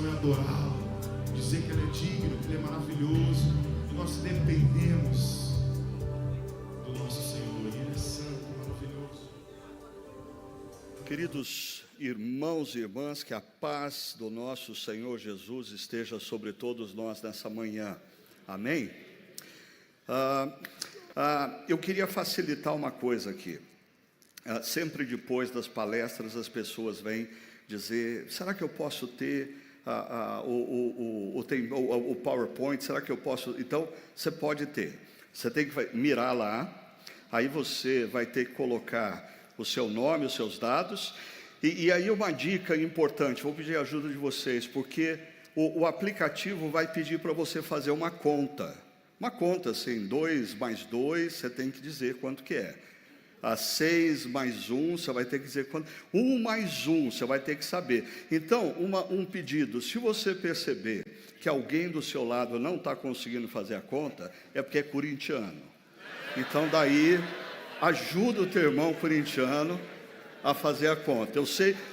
é adorá-lo, dizer que Ele é digno, que Ele é maravilhoso, que nós dependemos do nosso Senhor, e Ele é santo, maravilhoso. Queridos irmãos e irmãs, que a paz do nosso Senhor Jesus esteja sobre todos nós nessa manhã. Amém? Eu queria facilitar uma coisa aqui. Sempre depois das palestras as pessoas vêm dizer: será que eu posso ter o PowerPoint? Será que eu posso? Então, você pode ter. Você tem que mirar lá, aí você vai ter que colocar o seu nome, os seus dados, e aí uma dica importante, vou pedir a ajuda de vocês, porque o aplicativo vai pedir para você fazer uma conta, assim, 2 mais 2, você tem que dizer quanto que é. 6 mais 1, você vai ter que dizer quanto. 1 mais 1, você vai ter que saber. Então, um pedido: se você perceber que alguém do seu lado não está conseguindo fazer a conta, é porque é corintiano. Então, daí, ajuda o teu irmão corintiano a fazer a conta.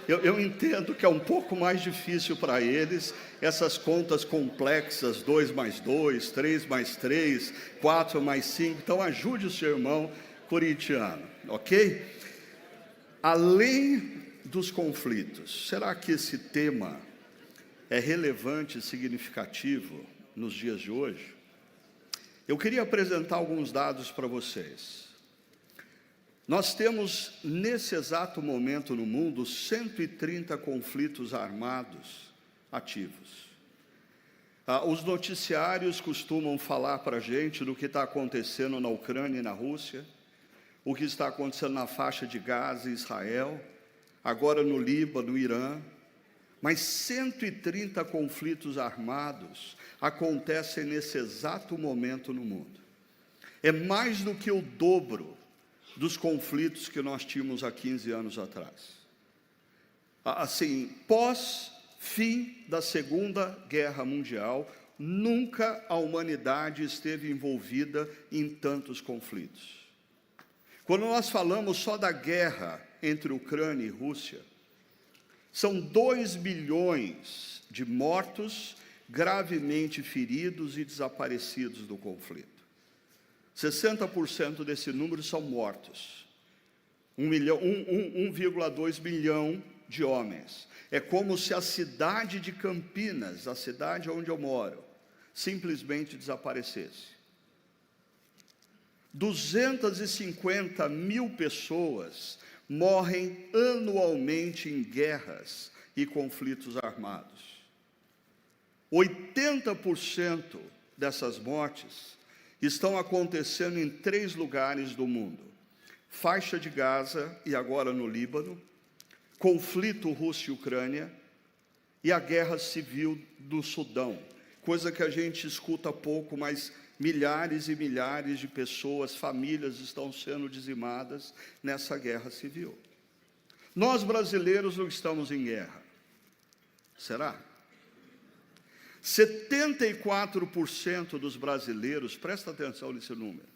Eu entendo que é um pouco mais difícil para eles, essas contas complexas, 2 mais 2, 3 mais 3, 4 mais 5, então ajude o seu irmão corintiano, ok? Além dos conflitos, será que esse tema é relevante e significativo nos dias de hoje? Eu queria apresentar alguns dados para vocês. Nós temos, nesse exato momento no mundo, 130 conflitos armados ativos. Os noticiários costumam falar para a gente do que está acontecendo na Ucrânia e na Rússia, o que está acontecendo na faixa de Gaza e Israel, agora no Líbano, no Irã, mas 130 conflitos armados acontecem nesse exato momento no mundo. É mais do que o dobro dos conflitos que nós tínhamos há 15 anos atrás. Assim, pós-fim da Segunda Guerra Mundial, nunca a humanidade esteve envolvida em tantos conflitos. Quando nós falamos só da guerra entre Ucrânia e Rússia, são 2 bilhões de mortos, gravemente feridos e desaparecidos do conflito. 60% desse número são mortos. 1,2 bilhão de homens. É como se a cidade de Campinas, a cidade onde eu moro, simplesmente desaparecesse. 250 mil pessoas morrem anualmente em guerras e conflitos armados. 80% dessas mortes estão acontecendo em 3 lugares do mundo: faixa de Gaza e agora no Líbano, conflito Rússia e Ucrânia e a guerra civil do Sudão, coisa que a gente escuta pouco, mas milhares e milhares de pessoas, famílias estão sendo dizimadas nessa guerra civil. Nós brasileiros não estamos em guerra. Será? 74% dos brasileiros, presta atenção nesse número,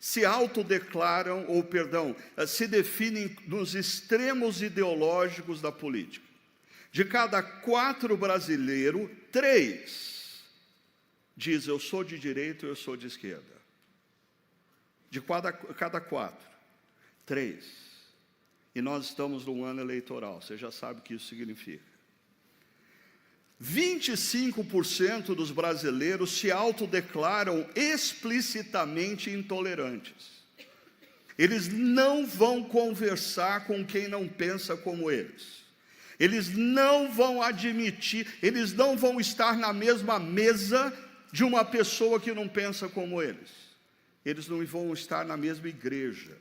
se autodeclaram, se definem nos extremos ideológicos da política. De cada 4 brasileiros, 3 diz: eu sou de direita, eu sou de esquerda. De cada 4, 3. E nós estamos num ano eleitoral, você já sabe o que isso significa. 25% dos brasileiros se autodeclaram explicitamente intolerantes. Eles não vão conversar com quem não pensa como eles. Eles não vão admitir, eles não vão estar na mesma mesa de uma pessoa que não pensa como eles. Eles não vão estar na mesma igreja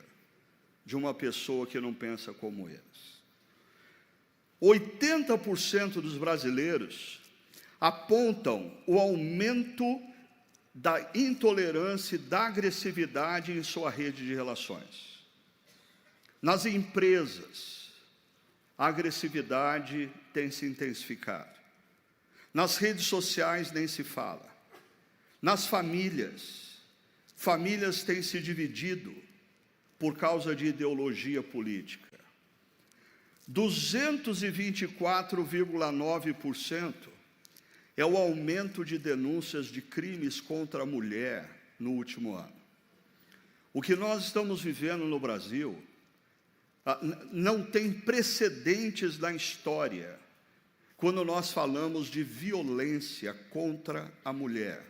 de uma pessoa que não pensa como eles. 80% dos brasileiros apontam o aumento da intolerância e da agressividade em sua rede de relações. Nas empresas, a agressividade tem se intensificado. Nas redes sociais nem se fala. Nas famílias têm se dividido por causa de ideologia política. 224,9% é o aumento de denúncias de crimes contra a mulher no último ano. O que nós estamos vivendo no Brasil não tem precedentes na história quando nós falamos de violência contra a mulher.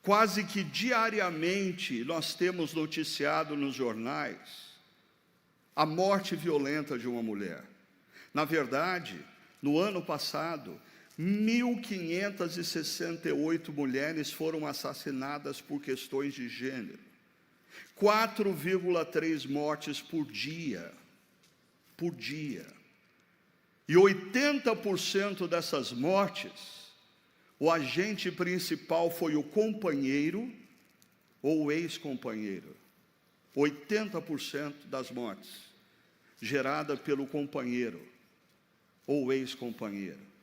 Quase que diariamente nós temos noticiado nos jornais a morte violenta de uma mulher. Na verdade, no ano passado, 1.568 mulheres foram assassinadas por questões de gênero. 4,3 mortes por dia. E 80% dessas mortes, o agente principal foi o companheiro ou o ex-companheiro. 80% das mortes gerada pelo companheiro ou ex-companheiro.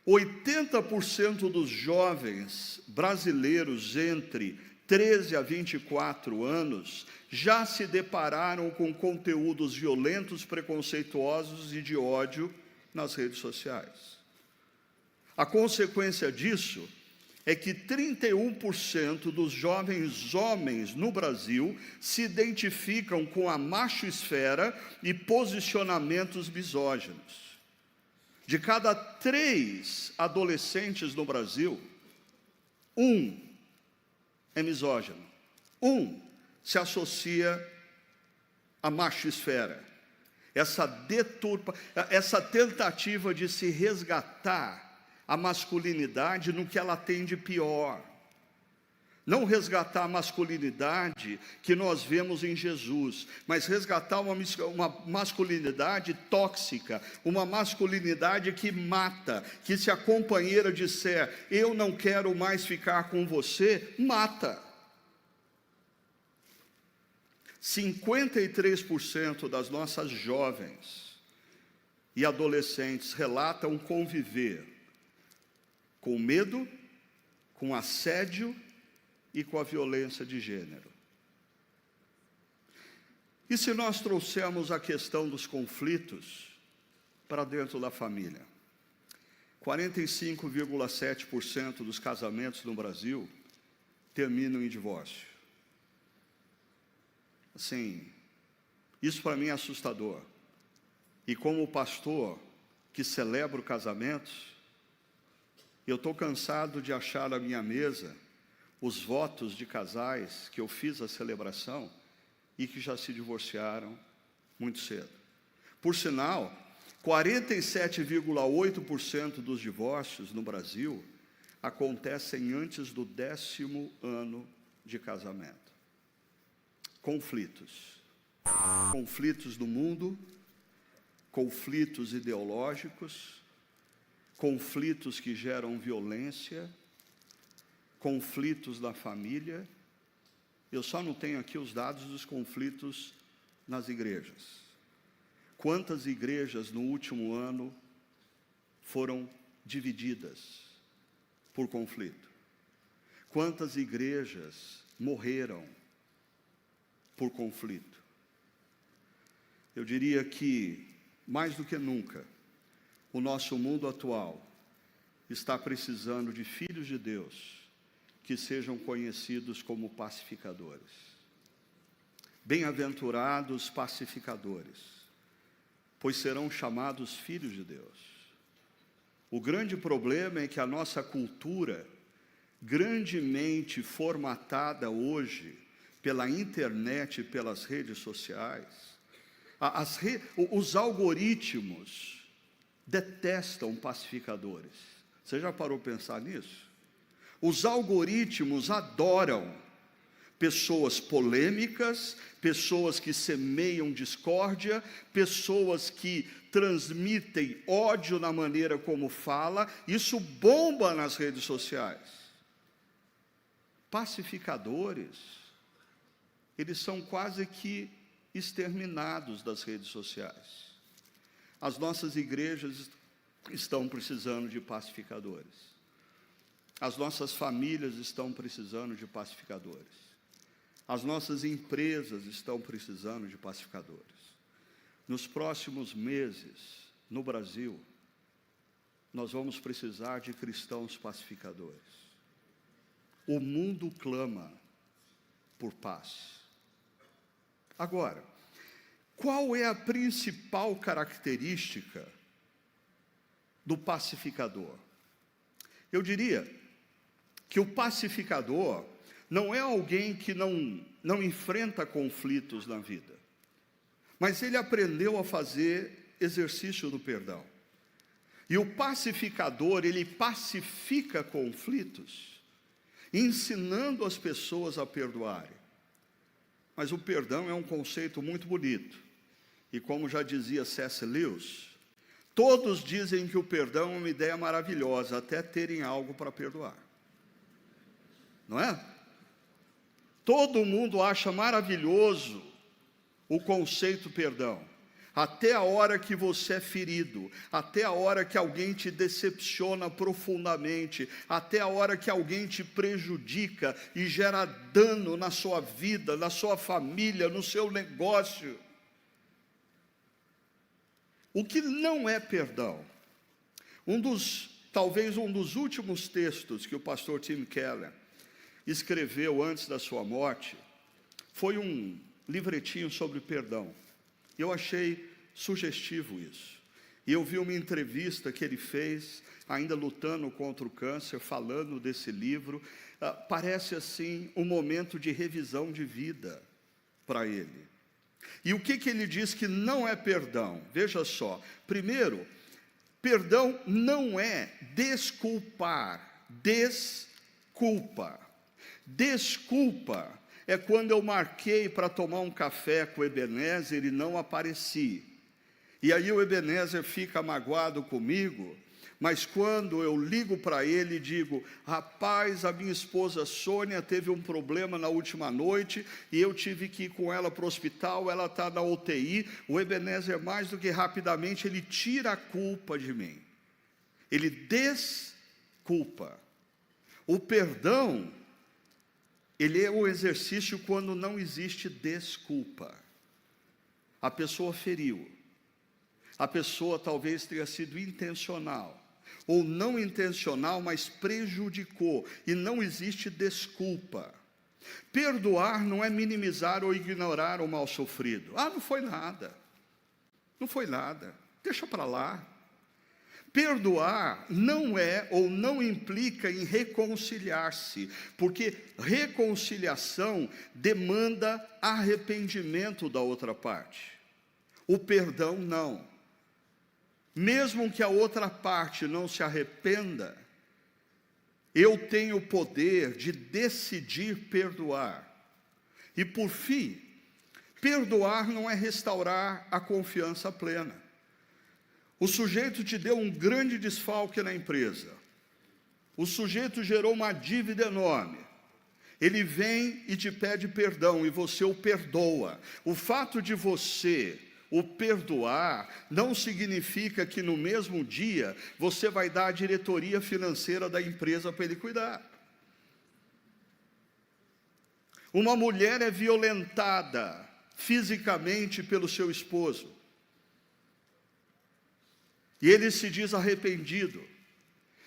80% dos jovens brasileiros entre 13 a 24 anos já se depararam com conteúdos violentos, preconceituosos e de ódio nas redes sociais. A consequência disso é que 31% dos jovens homens no Brasil se identificam com a machosfera e posicionamentos misóginos. De cada 3 adolescentes no Brasil, 1 é misógino. 1 se associa à machosfera. Essa tentativa de se resgatar a masculinidade no que ela tem de pior. Não resgatar a masculinidade que nós vemos em Jesus, mas resgatar uma masculinidade tóxica, uma masculinidade que mata, que se a companheira disser, eu não quero mais ficar com você, mata. 53% das nossas jovens e adolescentes relatam conviver com medo, com assédio e com a violência de gênero. E se nós trouxermos a questão dos conflitos para dentro da família? 45,7% dos casamentos no Brasil terminam em divórcio. Assim, isso para mim é assustador. E como pastor que celebra casamentos, eu estou cansado de achar na minha mesa os votos de casais que eu fiz a celebração e que já se divorciaram muito cedo. Por sinal, 47,8% dos divórcios no Brasil acontecem antes do 10º ano de casamento. Conflitos no mundo, conflitos ideológicos, conflitos que geram violência, conflitos na família. Eu só não tenho aqui os dados dos conflitos nas igrejas. Quantas igrejas no último ano foram divididas por conflito? Quantas igrejas morreram por conflito? Eu diria que, mais do que nunca, o nosso mundo atual está precisando de filhos de Deus que sejam conhecidos como pacificadores. Bem-aventurados pacificadores, pois serão chamados filhos de Deus. O grande problema é que a nossa cultura, grandemente formatada hoje pela internet e pelas redes sociais, os algoritmos detestam pacificadores. Você já parou para pensar nisso? Os algoritmos adoram pessoas polêmicas, pessoas que semeiam discórdia, pessoas que transmitem ódio na maneira como fala. Isso bomba nas redes sociais. Pacificadores, eles são quase que exterminados das redes sociais. As nossas igrejas estão precisando de pacificadores. As nossas famílias estão precisando de pacificadores. As nossas empresas estão precisando de pacificadores. nos próximos meses, no Brasil, nós vamos precisar de cristãos pacificadores. O mundo clama por paz. Agora, qual é a principal característica do pacificador? Eu diria que o pacificador não é alguém que não enfrenta conflitos na vida, mas ele aprendeu a fazer exercício do perdão. E o pacificador, ele pacifica conflitos, ensinando as pessoas a perdoarem. Mas o perdão é um conceito muito bonito. E como já dizia C.S. Lewis, todos dizem que o perdão é uma ideia maravilhosa, até terem algo para perdoar. Não é? Todo mundo acha maravilhoso o conceito perdão. Até a hora que você é ferido, até a hora que alguém te decepciona profundamente, até a hora que alguém te prejudica e gera dano na sua vida, na sua família, no seu negócio. O que não é perdão? Talvez um dos últimos textos que o pastor Tim Keller escreveu antes da sua morte, foi um livretinho sobre perdão. Eu achei sugestivo isso. E eu vi uma entrevista que ele fez, ainda lutando contra o câncer, falando desse livro. Parece assim um momento de revisão de vida para ele. E o que ele diz que não é perdão? Veja só. Primeiro, perdão não é desculpar. Desculpa. Desculpa é quando eu marquei para tomar um café com o Ebenezer e não apareci. E aí o Ebenezer fica magoado comigo, mas quando eu ligo para ele e digo, rapaz, a minha esposa Sônia teve um problema na última noite e eu tive que ir com ela para o hospital, ela está na UTI, o Ebenezer, mais do que rapidamente, ele tira a culpa de mim. Ele desculpa. O perdão, ele é o exercício quando não existe desculpa. A pessoa feriu. A pessoa talvez tenha sido intencional, ou não intencional, mas prejudicou, e não existe desculpa. Perdoar não é minimizar ou ignorar o mal sofrido. Não foi nada. Não foi nada. Deixa para lá. Perdoar não é ou não implica em reconciliar-se, porque reconciliação demanda arrependimento da outra parte. O perdão não. Mesmo que a outra parte não se arrependa, eu tenho o poder de decidir perdoar. E por fim, perdoar não é restaurar a confiança plena. O sujeito te deu um grande desfalque na empresa. O sujeito gerou uma dívida enorme. Ele vem e te pede perdão e você o perdoa. O fato de você o perdoar não significa que no mesmo dia você vai dar a diretoria financeira da empresa para ele cuidar. Uma mulher é violentada fisicamente pelo seu esposo. E ele se diz arrependido.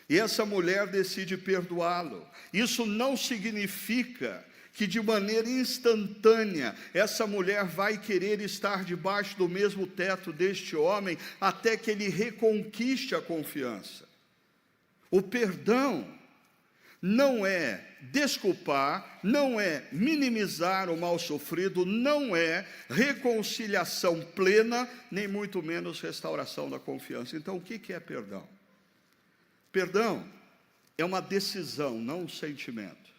E essa mulher decide perdoá-lo. Isso não significa que de maneira instantânea essa mulher vai querer estar debaixo do mesmo teto deste homem até que ele reconquiste a confiança. O perdão não é desculpar, não é minimizar o mal sofrido, não é reconciliação plena, nem muito menos restauração da confiança. Então, o que é perdão? Perdão é uma decisão, não um sentimento.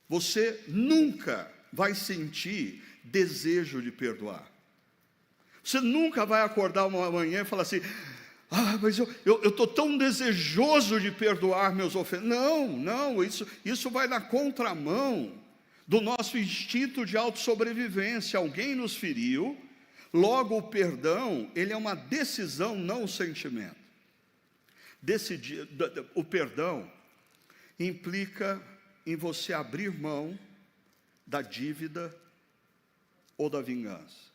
Você nunca vai sentir desejo de perdoar. Você nunca vai acordar uma manhã e falar assim, mas eu estou tão desejoso de perdoar meus ofensores. Não, isso vai na contramão do nosso instinto de autossobrevivência. Alguém nos feriu, logo o perdão, ele é uma decisão, não um sentimento. O perdão implica em você abrir mão da dívida ou da vingança.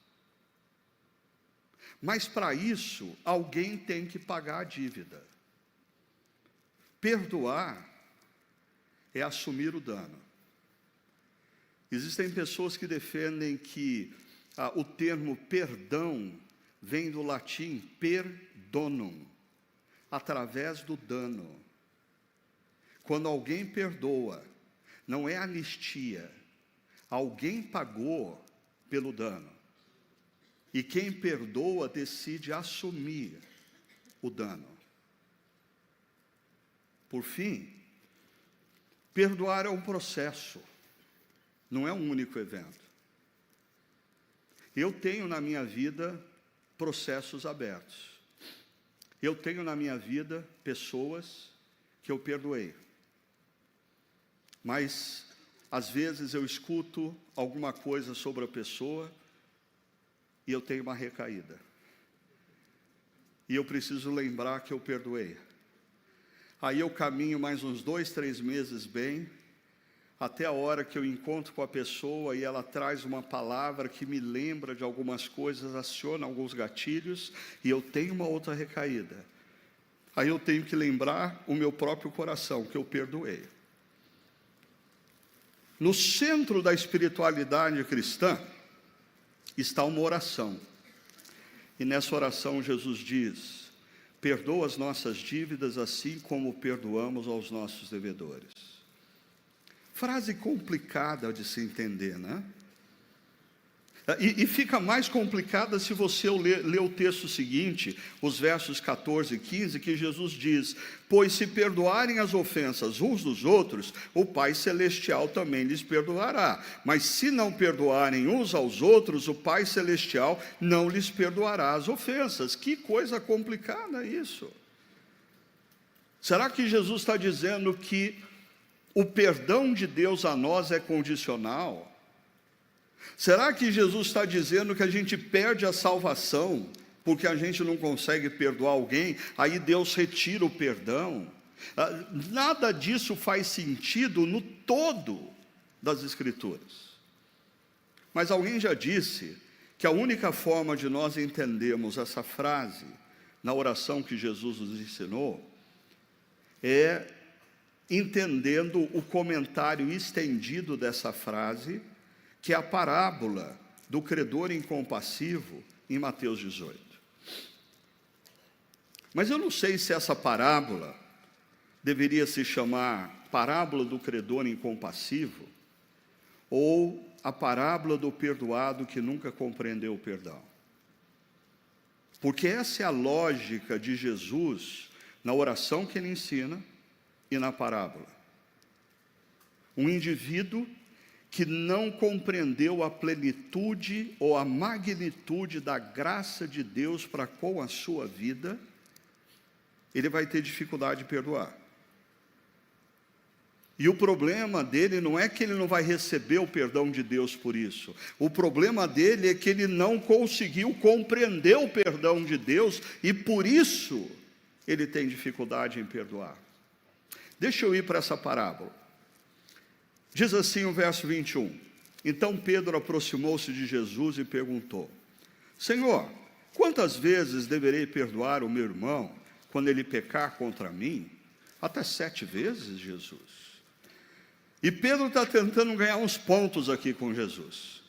Mas para isso, alguém tem que pagar a dívida. Perdoar é assumir o dano. Existem pessoas que defendem que o termo perdão vem do latim perdonum, através do dano. Quando alguém perdoa, não é anistia, alguém pagou pelo dano. E quem perdoa decide assumir o dano. Por fim, perdoar é um processo, não é um único evento. Eu tenho na minha vida processos abertos. Eu tenho na minha vida pessoas que eu perdoei. Mas, às vezes, eu escuto alguma coisa sobre a pessoa e eu tenho uma recaída. E eu preciso lembrar que eu perdoei. Aí eu caminho mais uns 2, 3 meses bem, até a hora que eu encontro com a pessoa e ela traz uma palavra que me lembra de algumas coisas, aciona alguns gatilhos, e eu tenho uma outra recaída. Aí eu tenho que lembrar o meu próprio coração, que eu perdoei. No centro da espiritualidade cristã está uma oração. E nessa oração Jesus diz: perdoa as nossas dívidas assim como perdoamos aos nossos devedores. Frase complicada de se entender, né? E fica mais complicada se você ler o texto seguinte, os versos 14 e 15, que Jesus diz: pois se perdoarem as ofensas uns dos outros, o Pai Celestial também lhes perdoará. Mas se não perdoarem uns aos outros, o Pai Celestial não lhes perdoará as ofensas. Que coisa complicada isso! Será que Jesus está dizendo que o perdão de Deus a nós é condicional? Será que Jesus está dizendo que a gente perde a salvação porque a gente não consegue perdoar alguém, aí Deus retira o perdão? Nada disso faz sentido no todo das Escrituras. Mas alguém já disse que a única forma de nós entendermos essa frase na oração que Jesus nos ensinou é entendendo o comentário estendido dessa frase, que é a parábola do credor incompassivo em Mateus 18. Mas eu não sei se essa parábola deveria se chamar parábola do credor incompassivo ou a parábola do perdoado que nunca compreendeu o perdão. Porque essa é a lógica de Jesus na oração que ele ensina e na parábola. Um indivíduo que não compreendeu a plenitude ou a magnitude da graça de Deus para com a sua vida, ele vai ter dificuldade de perdoar. E o problema dele não é que ele não vai receber o perdão de Deus por isso. O problema dele é que ele não conseguiu compreender o perdão de Deus e por isso ele tem dificuldade em perdoar. Deixa eu ir para essa parábola. Diz assim o verso 21. Então Pedro aproximou-se de Jesus e perguntou: Senhor, quantas vezes deverei perdoar o meu irmão quando ele pecar contra mim? Até 7 vezes, Jesus. E Pedro está tentando ganhar uns pontos aqui com Jesus.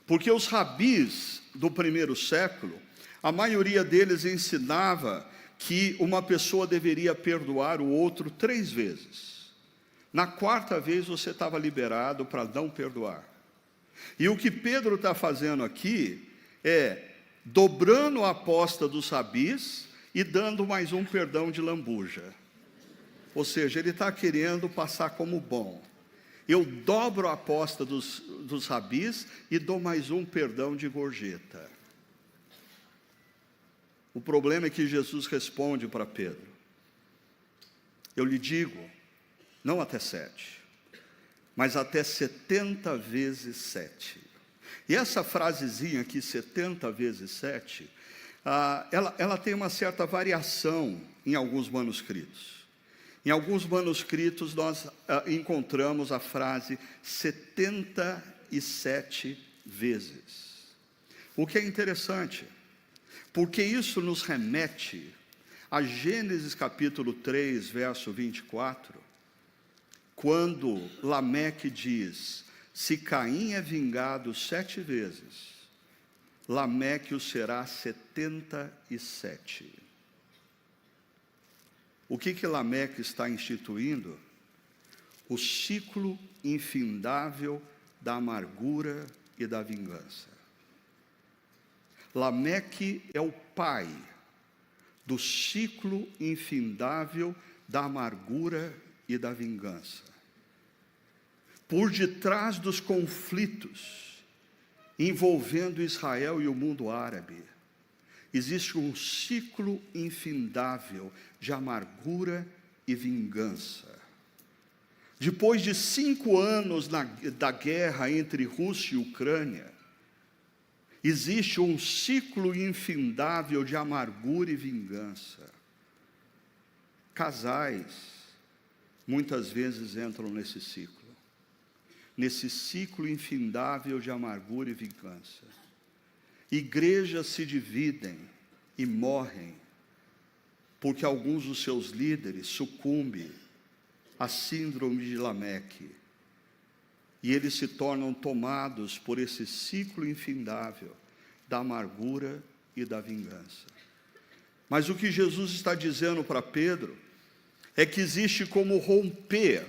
Porque os rabis do primeiro século, a maioria deles ensinava que uma pessoa deveria perdoar o outro 3 vezes. Na 4ª vez você estava liberado para não perdoar. E o que Pedro está fazendo aqui é dobrando a aposta dos rabis e dando mais um perdão de lambuja. Ou seja, ele está querendo passar como bom. Eu dobro a aposta dos rabis e dou mais um perdão de gorjeta. O problema é que Jesus responde para Pedro: eu lhe digo, não até 7, mas até 70 vezes 7. E essa frasezinha aqui, 70 vezes 7, ela tem uma certa variação em alguns manuscritos. Em alguns manuscritos nós encontramos a frase 77 vezes. O que é interessante, porque isso nos remete a Gênesis capítulo 3, verso 24, quando Lameque diz: se Caim é vingado 7 vezes, Lameque o será 77. O que Lameque está instituindo? O ciclo infindável da amargura e da vingança. Lameque é o pai do ciclo infindável da amargura e da vingança. Por detrás dos conflitos envolvendo Israel e o mundo árabe, existe um ciclo infindável de amargura e vingança. Depois de 5 anos da guerra entre Rússia e Ucrânia, existe um ciclo infindável de amargura e vingança. Casais, muitas vezes entram nesse ciclo infindável de amargura e vingança. Igrejas se dividem e morrem, porque alguns dos seus líderes sucumbem à síndrome de Lameque, e eles se tornam tomados por esse ciclo infindável da amargura e da vingança. Mas o que Jesus está dizendo para Pedro é que existe como romper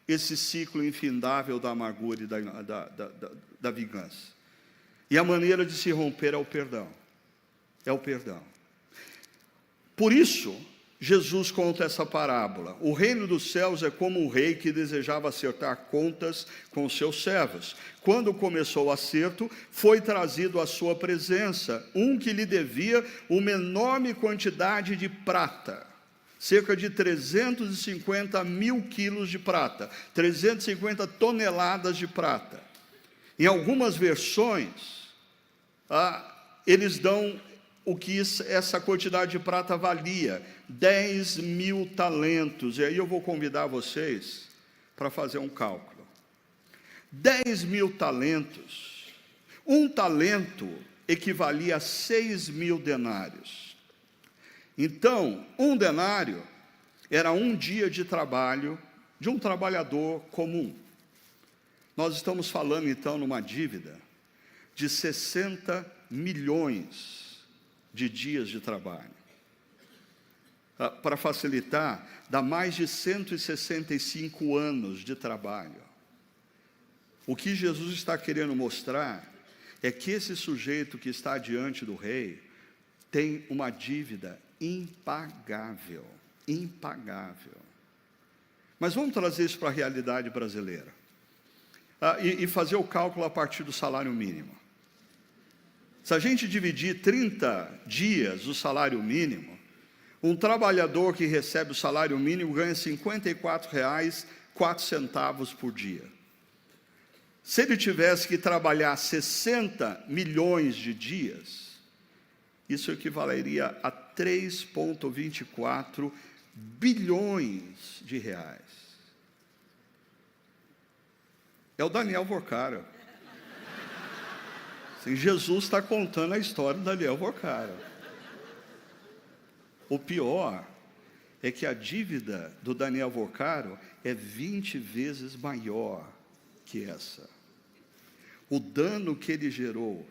esse ciclo infindável da amargura e da vingança. E a maneira de se romper é o perdão. É o perdão. Por isso, Jesus conta essa parábola. O reino dos céus é como um rei que desejava acertar contas com seus servos. Quando começou o acerto, foi trazido à sua presença um que lhe devia uma enorme quantidade de prata. Cerca de 350 mil quilos de prata. 350 toneladas de prata. Em algumas versões, eles dão o que essa quantidade de prata valia: 10 mil talentos. E aí eu vou convidar vocês para fazer um cálculo. 10 mil talentos. Um talento equivalia a 6 mil denários. Então, um denário era um dia de trabalho de um trabalhador comum. Nós estamos falando, então, numa dívida de 60 milhões de dias de trabalho. Para facilitar, dá mais de 165 anos de trabalho. O que Jesus está querendo mostrar é que esse sujeito que está diante do rei tem uma dívida impagável. Impagável. Mas vamos trazer isso para a realidade brasileira. E fazer o cálculo a partir do salário mínimo. Se a gente dividir 30 dias o salário mínimo, um trabalhador que recebe o salário mínimo ganha R$ 54,04 por dia. Se ele tivesse que trabalhar 60 milhões de dias, isso equivaleria a 3,24 bilhões de reais. É o Daniel Vorcara. Jesus está contando a história do Daniel Vorcara. O pior é que a dívida do Daniel Vorcara é 20 vezes maior que essa. O dano que ele gerou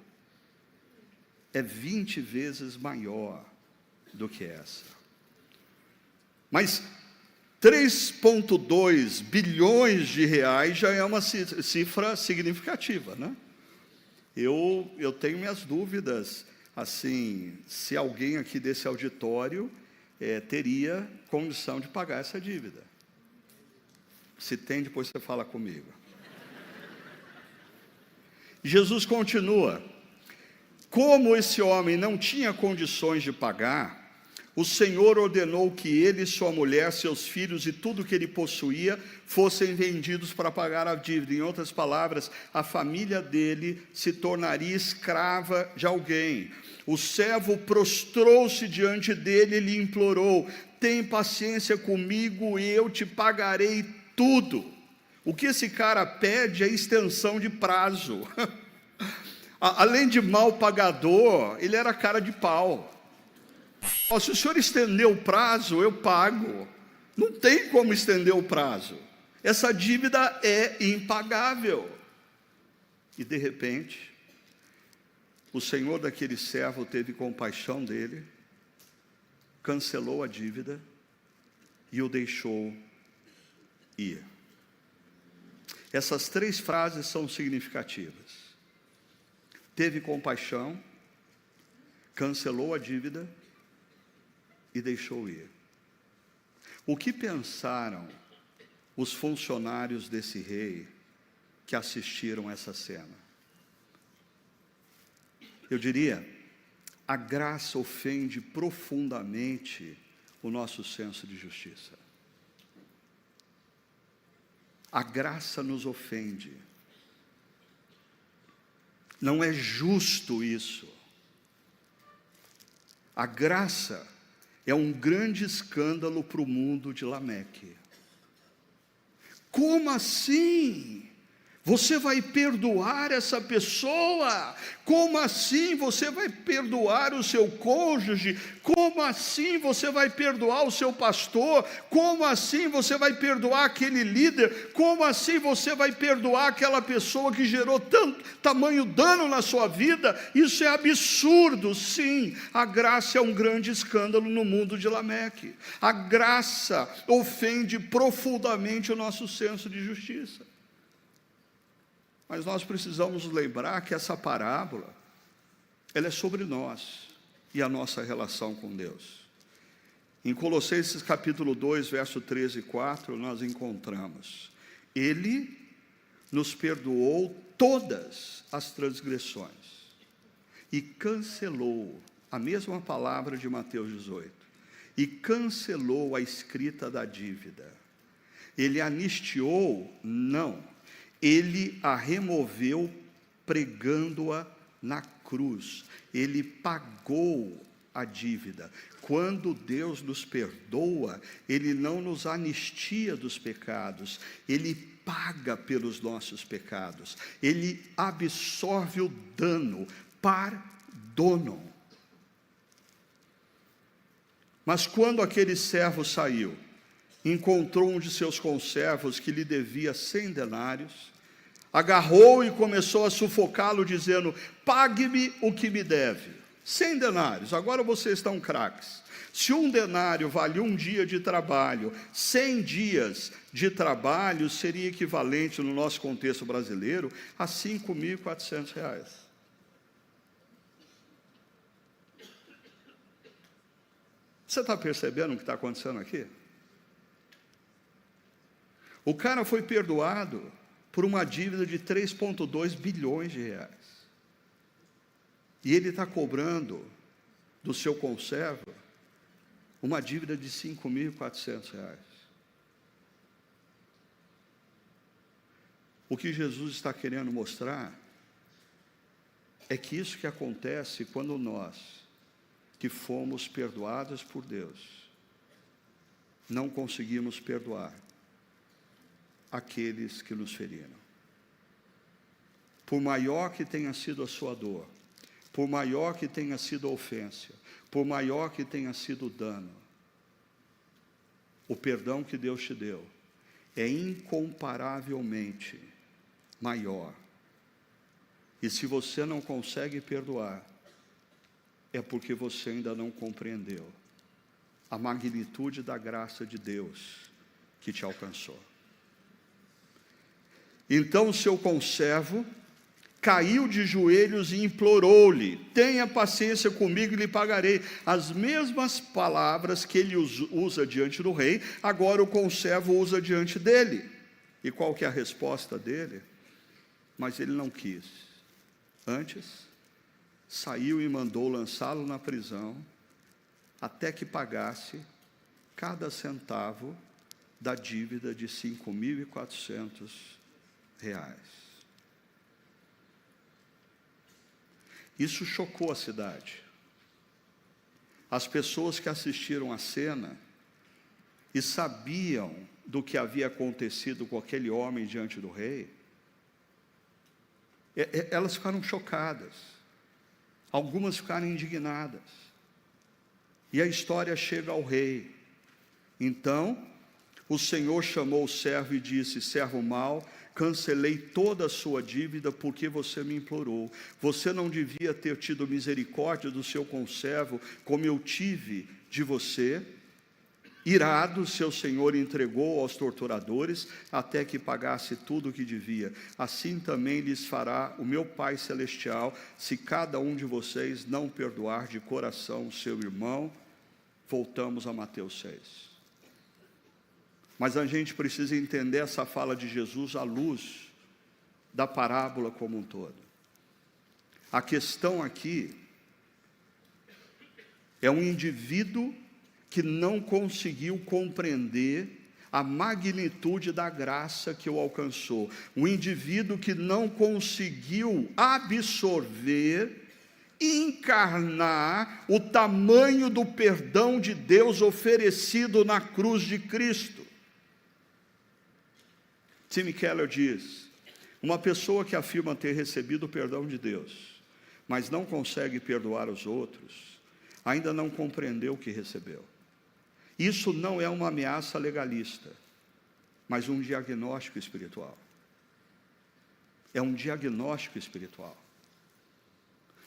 é 20 vezes maior do que essa. Mas 3,2 bilhões de reais já é uma cifra significativa, né? Eu tenho minhas dúvidas, assim, se alguém aqui desse auditório teria condição de pagar essa dívida. Se tem, depois você fala comigo. Jesus continua: como esse homem não tinha condições de pagar, o Senhor ordenou que ele, sua mulher, seus filhos e tudo que ele possuía fossem vendidos para pagar a dívida. Em outras palavras, a família dele se tornaria escrava de alguém. O servo prostrou-se diante dele e lhe implorou: tem paciência comigo e eu te pagarei tudo. O que esse cara pede é extensão de prazo. Além de mal pagador, ele era cara de pau. Se o senhor estender o prazo, eu pago. Não tem como estender o prazo. Essa dívida é impagável. E de repente, o senhor daquele servo teve compaixão dele, cancelou a dívida e o deixou ir. Essas 3 frases são significativas. Teve compaixão, cancelou a dívida e deixou ir. O que pensaram os funcionários desse rei que assistiram essa cena? Eu diria, a graça ofende profundamente o nosso senso de justiça. A graça nos ofende. Não é justo isso. A graça é um grande escândalo para o mundo de Lameque. Como assim? Você vai perdoar essa pessoa? Como assim você vai perdoar o seu cônjuge? Como assim você vai perdoar o seu pastor? Como assim você vai perdoar aquele líder? Como assim você vai perdoar aquela pessoa que gerou tamanho dano na sua vida? Isso é absurdo, sim. A graça é um grande escândalo no mundo de Lameque. A graça ofende profundamente o nosso senso de justiça. Mas nós precisamos lembrar que essa parábola, ela é sobre nós e a nossa relação com Deus. Em Colossenses capítulo 2, verso 13 e 4, nós encontramos: Ele nos perdoou todas as transgressões e cancelou, a mesma palavra de Mateus 18, e cancelou a escrita da dívida. Ele anistiou? Não. Ele a removeu pregando-a na cruz. Ele pagou a dívida. Quando Deus nos perdoa, Ele não nos anistia dos pecados, Ele paga pelos nossos pecados, Ele absorve o dano, pardonam. Mas quando aquele servo saiu, encontrou um de seus conservos que lhe devia 100 denários, agarrou e começou a sufocá-lo, dizendo: pague-me o que me deve. 100 denários, agora vocês estão craques. Se 1 denário vale 1 dia de trabalho, 100 dias de trabalho seria equivalente, no nosso contexto brasileiro, a R$5.400. Você está percebendo o que está acontecendo aqui? O cara foi perdoado por uma dívida de 3,2 bilhões de reais. E ele está cobrando do seu conservo uma dívida de R$5.400. O que Jesus está querendo mostrar é que isso que acontece quando nós, que fomos perdoados por Deus, não conseguimos perdoar aqueles que nos feriram. Por maior que tenha sido a sua dor, por maior que tenha sido a ofensa, por maior que tenha sido o dano, o perdão que Deus te deu é incomparavelmente maior. E se você não consegue perdoar, é porque você ainda não compreendeu a magnitude da graça de Deus que te alcançou. Então o seu conservo caiu de joelhos e implorou-lhe: tenha paciência comigo e lhe pagarei. As mesmas palavras que ele usa diante do rei, agora o conservo usa diante dele. E qual que é a resposta dele? Mas ele não quis. Antes, saiu e mandou lançá-lo na prisão, até que pagasse cada centavo da dívida de R$5.400. Isso chocou a cidade. As pessoas que assistiram à cena e sabiam do que havia acontecido com aquele homem diante do rei, Elas ficaram chocadas, algumas ficaram indignadas, e a história chega ao rei. Então o Senhor chamou o servo e disse: servo mau, cancelei toda a sua dívida porque você me implorou. Você não devia ter tido misericórdia do seu conservo como eu tive de você? Irado, seu senhor entregou aos torturadores até que pagasse tudo o que devia. Assim também lhes fará o meu Pai Celestial, se cada um de vocês não perdoar de coração o seu irmão. Voltamos a Mateus 6. Mas a gente precisa entender essa fala de Jesus à luz da parábola como um todo. A questão aqui é um indivíduo que não conseguiu compreender a magnitude da graça que o alcançou. Um indivíduo que não conseguiu absorver, encarnar o tamanho do perdão de Deus oferecido na cruz de Cristo. Tim Keller diz: uma pessoa que afirma ter recebido o perdão de Deus, mas não consegue perdoar os outros, ainda não compreendeu o que recebeu. Isso não é uma ameaça legalista, mas um diagnóstico espiritual. É um diagnóstico espiritual.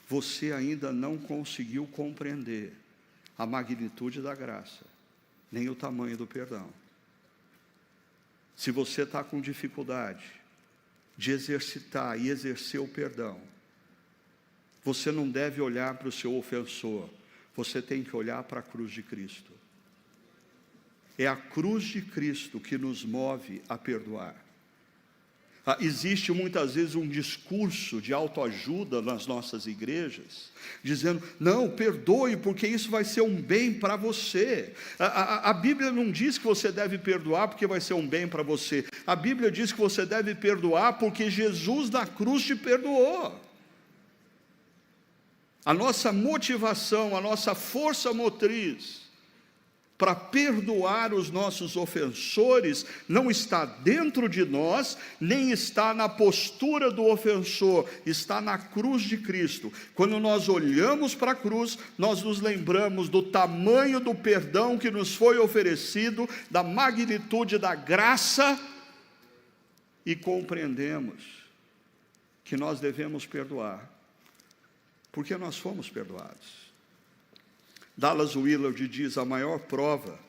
Você ainda não conseguiu compreender a magnitude da graça, nem o tamanho do perdão. Se você está com dificuldade de exercitar e exercer o perdão, você não deve olhar para o seu ofensor, você tem que olhar para a cruz de Cristo. É a cruz de Cristo que nos move a perdoar. Existe muitas vezes um discurso de autoajuda nas nossas igrejas, dizendo: não, perdoe, porque isso vai ser um bem para você. A Bíblia não diz que você deve perdoar porque vai ser um bem para você. A Bíblia diz que você deve perdoar porque Jesus na cruz te perdoou. A nossa motivação, a nossa força motriz para perdoar os nossos ofensores não está dentro de nós, nem está na postura do ofensor, está na cruz de Cristo. Quando nós olhamos para a cruz, nós nos lembramos do tamanho do perdão que nos foi oferecido, da magnitude da graça, e compreendemos que nós devemos perdoar, porque nós fomos perdoados. Dallas Willard diz: a maior prova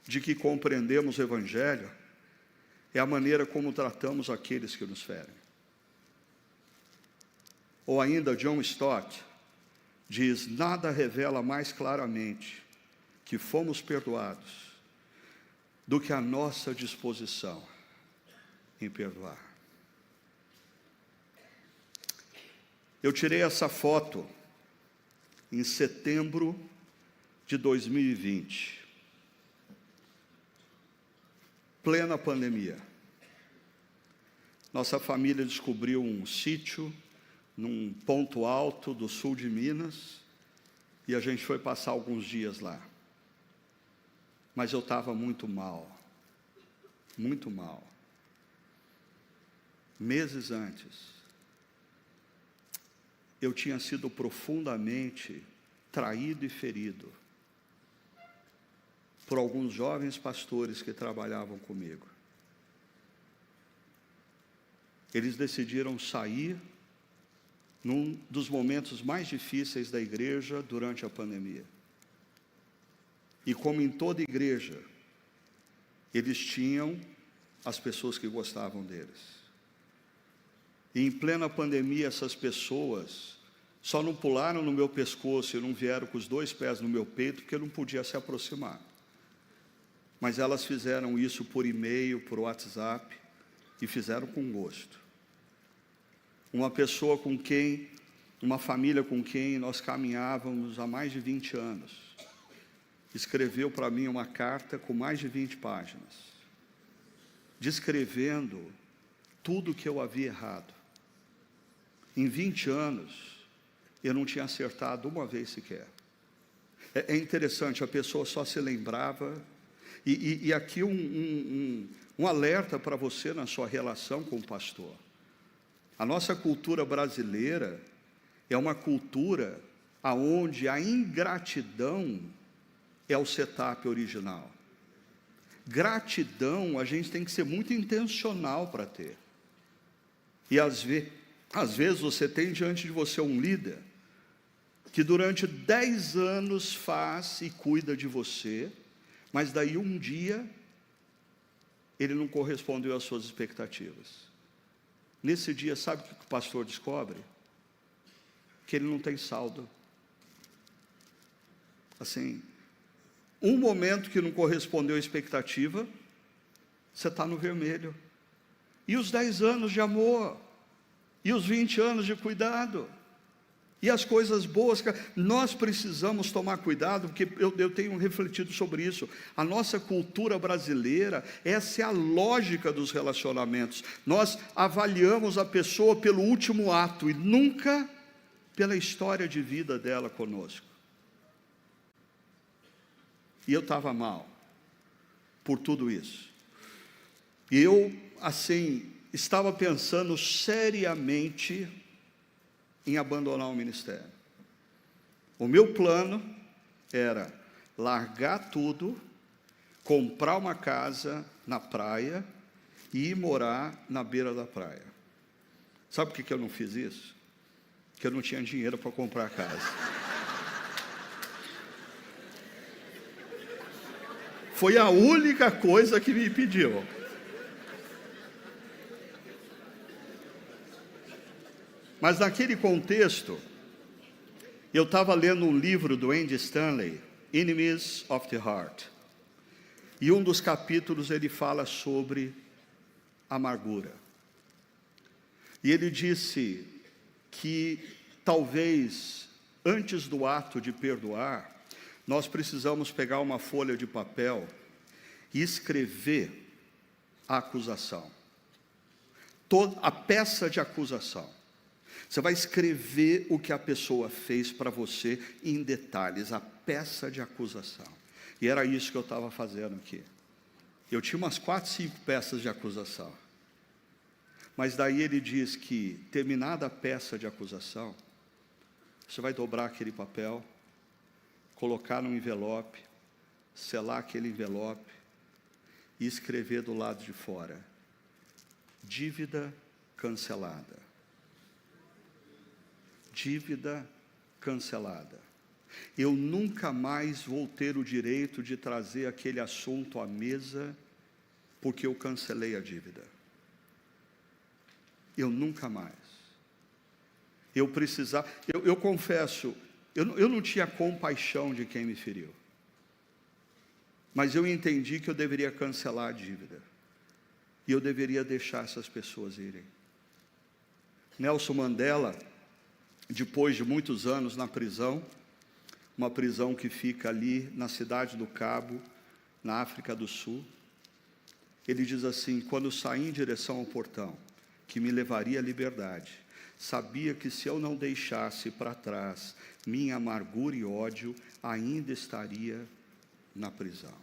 de que compreendemos o Evangelho é a maneira como tratamos aqueles que nos ferem. Ou ainda, John Stott diz: nada revela mais claramente que fomos perdoados do que a nossa disposição em perdoar. Eu tirei essa foto em setembro de 2020, plena pandemia. Nossa família descobriu um sítio num ponto alto do sul de Minas, e a gente foi passar alguns dias lá. Mas eu estava muito mal, muito mal. Meses antes, eu tinha sido profundamente traído e ferido por alguns jovens pastores que trabalhavam comigo. Eles decidiram sair num dos momentos mais difíceis da igreja durante a pandemia. E como em toda igreja, eles tinham as pessoas que gostavam deles. E em plena pandemia, essas pessoas só não pularam no meu pescoço e não vieram com os 2 pés no meu peito, porque eu não podia se aproximar. Mas elas fizeram isso por e-mail, por WhatsApp, e fizeram com gosto. Uma pessoa com quem, uma família com quem nós caminhávamos há mais de 20 anos, escreveu para mim uma carta com mais de 20 páginas, descrevendo tudo que eu havia errado. Em 20 anos, eu não tinha acertado uma vez sequer. É interessante, a pessoa só se lembrava. E aqui um alerta para você na sua relação com o pastor. A nossa cultura brasileira é uma cultura onde a ingratidão é o setup original. Gratidão, a gente tem que ser muito intencional para ter. E às vezes você tem diante de você um líder que durante 10 anos faz e cuida de você, mas daí um dia ele não correspondeu às suas expectativas. Nesse dia, sabe o que o pastor descobre? Que ele não tem saldo. Assim, um momento que não correspondeu à expectativa, você está no vermelho. E os 10 anos de amor, e os 20 anos de cuidado, e as coisas boas, nós precisamos tomar cuidado, porque eu tenho refletido sobre isso. A nossa cultura brasileira, essa é a lógica dos relacionamentos. Nós avaliamos a pessoa pelo último ato, e nunca pela história de vida dela conosco. E eu estava mal por tudo isso. E eu, assim, estava pensando seriamente em abandonar o ministério. O meu plano era largar tudo, comprar uma casa na praia e ir morar na beira da praia. Sabe por que eu não fiz isso? Porque eu não tinha dinheiro para comprar a casa. Foi a única coisa que me impediu. Mas naquele contexto, eu estava lendo um livro do Andy Stanley, Enemies of the Heart. E um dos capítulos ele fala sobre amargura. E ele disse que talvez antes do ato de perdoar, nós precisamos pegar uma folha de papel e escrever a acusação. Toda a peça de acusação. Você vai escrever o que a pessoa fez para você em detalhes, a peça de acusação. E era isso que eu estava fazendo aqui. Eu tinha umas 4, 5 peças de acusação. Mas daí ele diz que, terminada a peça de acusação, você vai dobrar aquele papel, colocar num envelope, selar aquele envelope e escrever do lado de fora: dívida cancelada. Dívida cancelada. Eu nunca mais vou ter o direito de trazer aquele assunto à mesa, porque eu cancelei a dívida. Eu nunca mais. Eu confesso, eu não tinha compaixão de quem me feriu. Mas eu entendi que eu deveria cancelar a dívida. E eu deveria deixar essas pessoas irem. Nelson Mandela, depois de muitos anos na prisão, uma prisão que fica ali na cidade do Cabo, na África do Sul, ele diz assim: quando saí em direção ao portão, que me levaria à liberdade, sabia que se eu não deixasse para trás minha amargura e ódio, ainda estaria na prisão.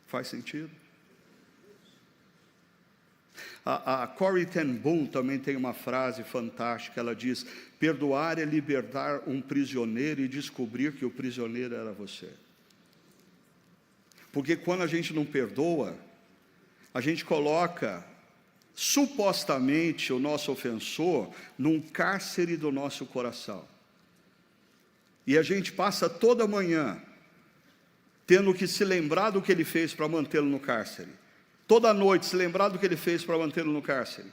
Faz sentido? A Corrie ten Boom também tem uma frase fantástica. Ela diz: perdoar é libertar um prisioneiro e descobrir que o prisioneiro era você. Porque quando a gente não perdoa, a gente coloca supostamente o nosso ofensor num cárcere do nosso coração. E a gente passa toda manhã tendo que se lembrar do que ele fez para mantê-lo no cárcere. Toda noite se lembrar do que ele fez para mantê-lo no cárcere.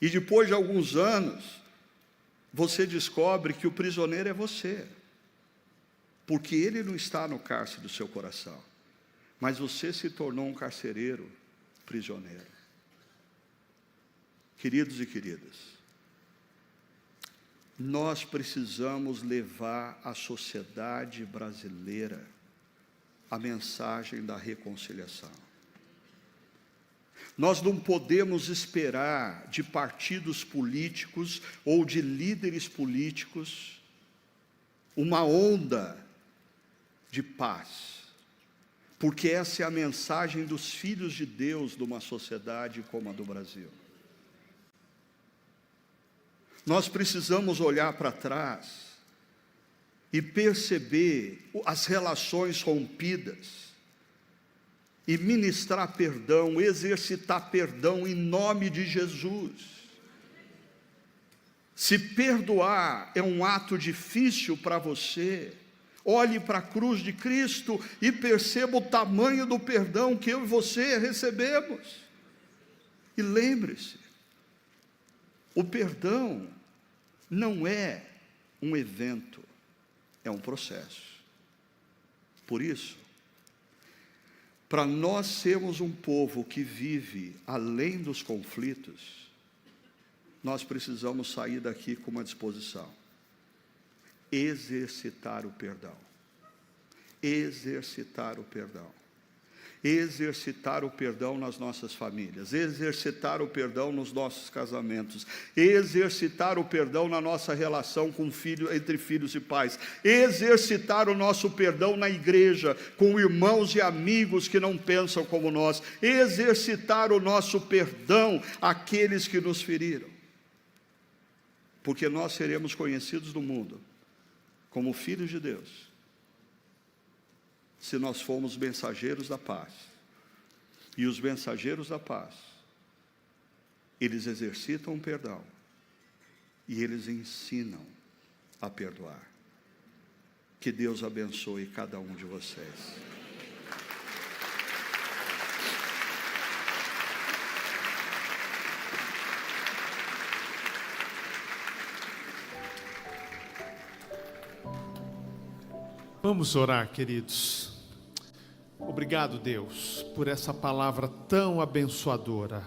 E depois de alguns anos, você descobre que o prisioneiro é você. Porque ele não está no cárcere do seu coração. Mas você se tornou um carcereiro prisioneiro. Queridos e queridas, nós precisamos levar à sociedade brasileira a mensagem da reconciliação. Nós não podemos esperar de partidos políticos ou de líderes políticos uma onda de paz, porque essa é a mensagem dos filhos de Deus de uma sociedade como a do Brasil. Nós precisamos olhar para trás e perceber as relações rompidas e ministrar perdão, exercitar perdão em nome de Jesus. Se perdoar é um ato difícil para você, olhe para a cruz de Cristo e perceba o tamanho do perdão que eu e você recebemos. E lembre-se, o perdão não é um evento, é um processo. Por isso, para nós sermos um povo que vive além dos conflitos, nós precisamos sair daqui com uma disposição: exercitar o perdão. Exercitar o perdão. Exercitar o perdão nas nossas famílias, exercitar o perdão nos nossos casamentos, exercitar o perdão na nossa relação com entre filhos e pais, exercitar o nosso perdão na igreja, com irmãos e amigos que não pensam como nós, exercitar o nosso perdão àqueles que nos feriram, porque nós seremos conhecidos no mundo como filhos de Deus, se nós formos mensageiros da paz. E os mensageiros da paz, eles exercitam o perdão e eles ensinam a perdoar. Que Deus abençoe cada um de vocês. Vamos orar, queridos. Obrigado, Deus, por essa palavra tão abençoadora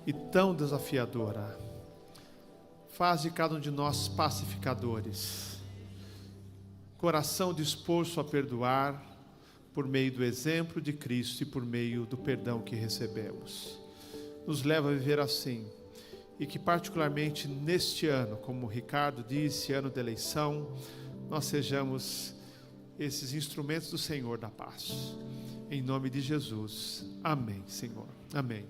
e tão desafiadora. Faz de cada um de nós pacificadores, coração disposto a perdoar por meio do exemplo de Cristo e por meio do perdão que recebemos. Nos leva a viver assim, e que particularmente neste ano, como o Ricardo disse, ano de eleição, nós sejamos esses instrumentos do Senhor da paz. Em nome de Jesus. Amém, Senhor. Amém.